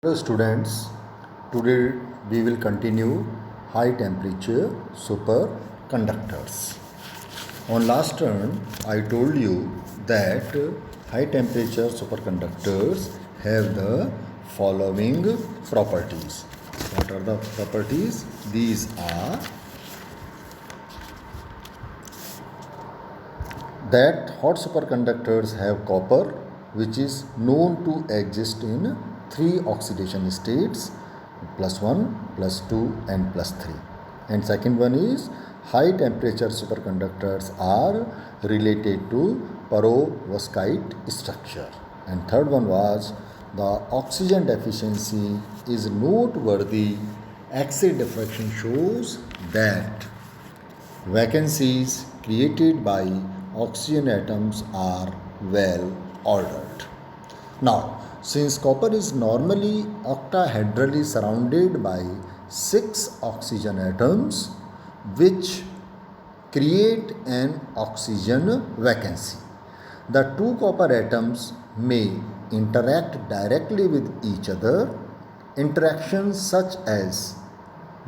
Hello students, today we will continue high temperature superconductors. On last turn, I told you that high temperature superconductors have the following properties. What are the properties? These are that hot superconductors have copper, which is known to exist in three oxidation states, +1, +2 and +3. And second one is high temperature superconductors are related to perovskite structure. And third one was the oxygen deficiency is noteworthy. X-ray diffraction shows that vacancies created by oxygen atoms are well ordered. Now, since copper is normally octahedrally surrounded by 6 oxygen atoms which create an oxygen vacancy, the two copper atoms may interact directly with each other. Interactions such as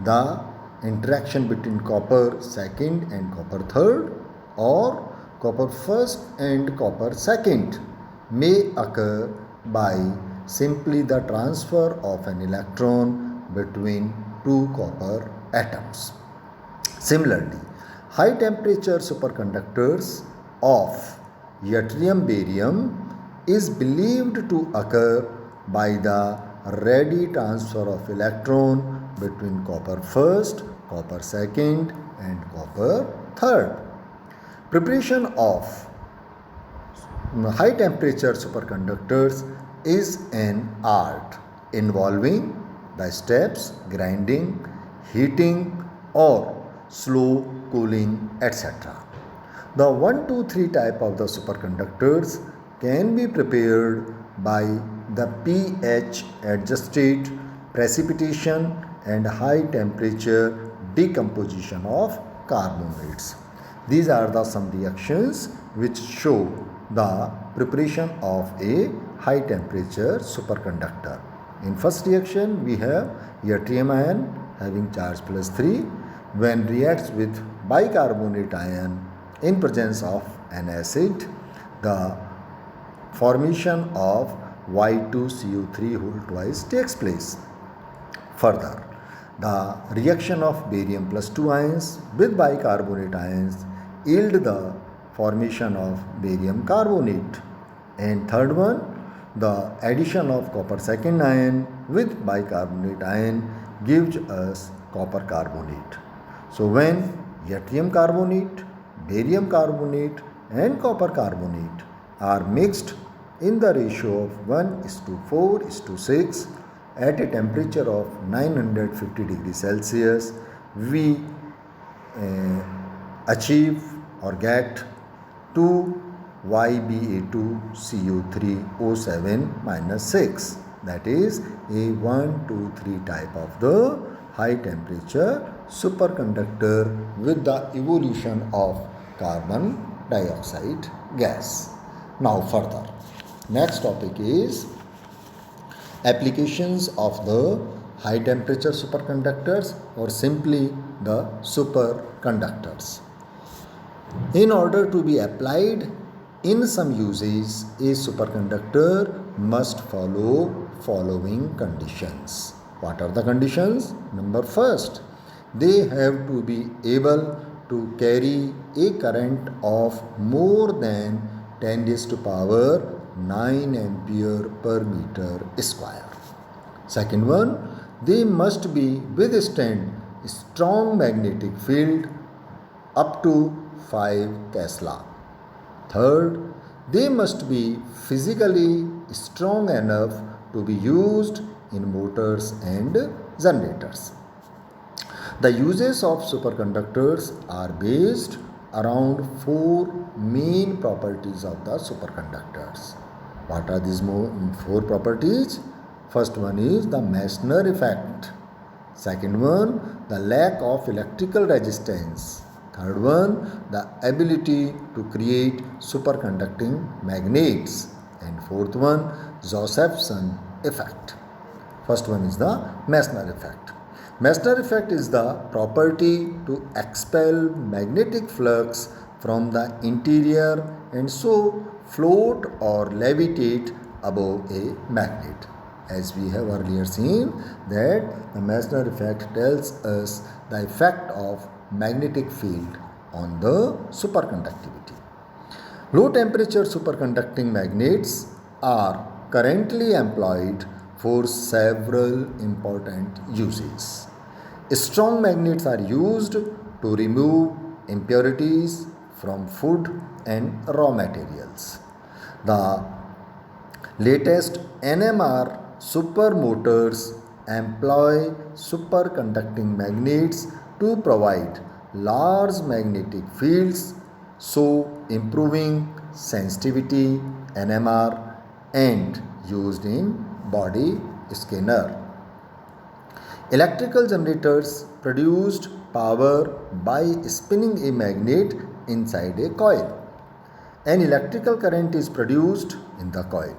the interaction between copper second and copper third or copper first and copper second may occur by simply the transfer of an electron between two copper atoms. Similarly, high temperature superconductors of yttrium barium is believed to occur by the ready transfer of electron between copper first, copper second and copper third. Preparation of high temperature superconductors is an art involving the steps grinding, heating or slow cooling, etc. The 1, 2, 3 type of the superconductors can be prepared by the pH adjusted precipitation and high temperature decomposition of carbonates. These are the some reactions which show the preparation of a high temperature superconductor. In first reaction we have yttrium ion having charge +3 when reacts with bicarbonate ion in presence of an acid, the formation of Y2CO3 whole twice takes place. Further, the reaction of barium +2 ions with bicarbonate ions yield the formation of barium carbonate. And third one, the addition of copper second ion with bicarbonate ion gives us copper carbonate. So when yttrium carbonate, barium carbonate and copper carbonate are mixed in the ratio of 1:4:6 at a temperature of 950 degrees Celsius, we achieve or get 2YBA2CO3O7-6, that is a 1, 2, 3 type of the high temperature superconductor with the evolution of carbon dioxide gas. Now further, next topic is applications of the high temperature superconductors or simply the superconductors. In order to be applied in some uses, a superconductor must follow following conditions. What are the conditions? Number first, they have to be able to carry a current of more than 10 raised to power 9 ampere per meter square. Second one, they must be withstand strong magnetic field up to 5 Tesla. Third, they must be physically strong enough to be used in motors and generators. The uses of superconductors are based around 4 main properties of the superconductors. What are these 4 properties? First one is the Meissner effect. Second one, the lack of electrical resistance. Third one, the ability to create superconducting magnets. And fourth one, Josephson effect. First one is the Meissner effect. Meissner effect is the property to expel magnetic flux from the interior and so float or levitate above a magnet. As we have earlier seen that the Meissner effect tells us the effect of magnetic field on the superconductivity. Low temperature superconducting magnets are currently employed for several important uses. Strong magnets are used to remove impurities from food and raw materials. The latest NMR supermotors employ superconducting magnets to provide large magnetic fields, so improving sensitivity NMR and used in body scanner. Electrical generators produced power by spinning a magnet inside a coil. An electrical current is produced in the coil.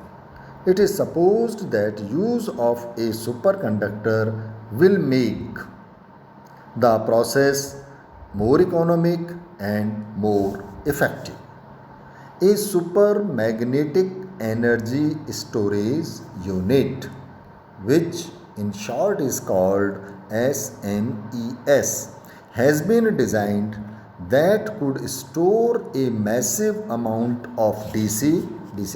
It is supposed that use of a superconductor will make the process more economic and more effective. A supermagnetic energy storage unit, which in short is called SMES, has been designed that could store a massive amount of DC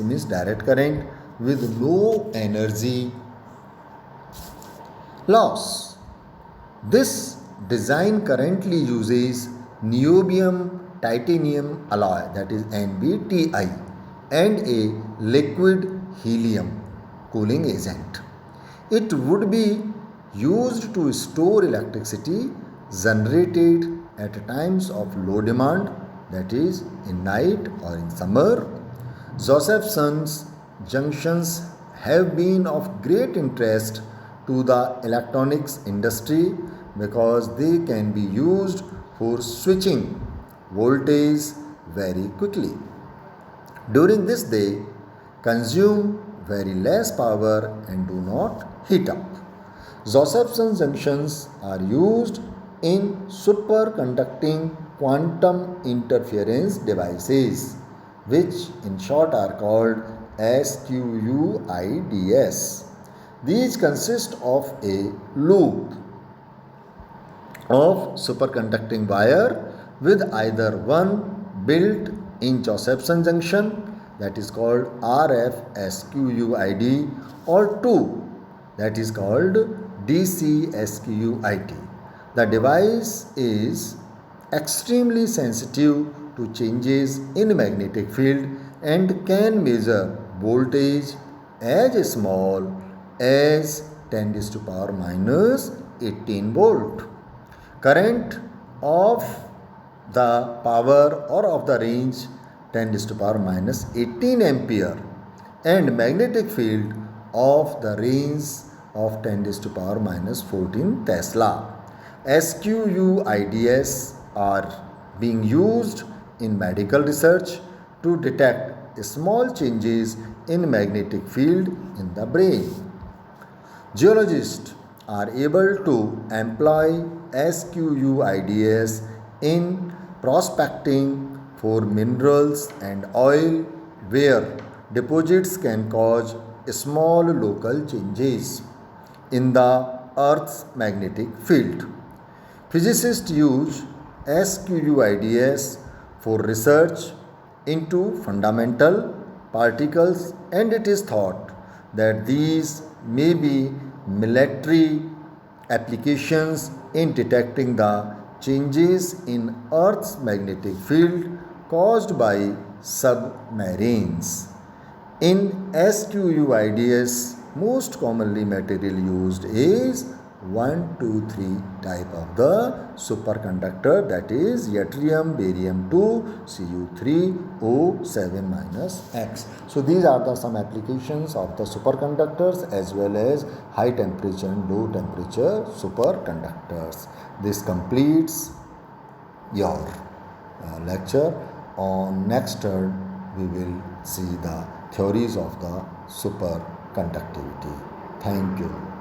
means direct current, with no energy loss. This design currently uses niobium titanium alloy, that is NBTI, and a liquid helium cooling agent. It would be used to store electricity generated at times of low demand, that is in night or in summer. Josephson's junctions have been of great interest to the electronics industry because they can be used for switching voltage very quickly. During this they consume very less power and do not heat up. Josephson junctions are used in superconducting quantum interference devices, which in short are called SQUIDS. These consist of a loop of superconducting wire with either one built-in Josephson junction, that is called RFSQUID, or two, that is called DCSQUIT. The device is extremely sensitive to changes in magnetic field and can measure voltage as small as 10 to the power minus 18 volt. Current of the power or of the range 10 to the power minus 18 ampere and magnetic field of the range of 10 to the power minus 14 Tesla. SQUIDS are being used in medical research to detect small changes in magnetic field in the brain. Geologists are able to employ SQUIDS in prospecting for minerals and oil where deposits can cause small local changes in the Earth's magnetic field. Physicists use SQUIDS for research into fundamental particles, and it is thought that these may be military applications in detecting the changes in Earth's magnetic field caused by submarines. In SQUIDS, most commonly material used is 123 type of the superconductor, that is yttrium barium 2 Cu3O7 minus X. So these are the some applications of the superconductors as well as high temperature and low temperature superconductors. This completes your lecture. On next turn we will see the theories of the superconductivity. Thank you.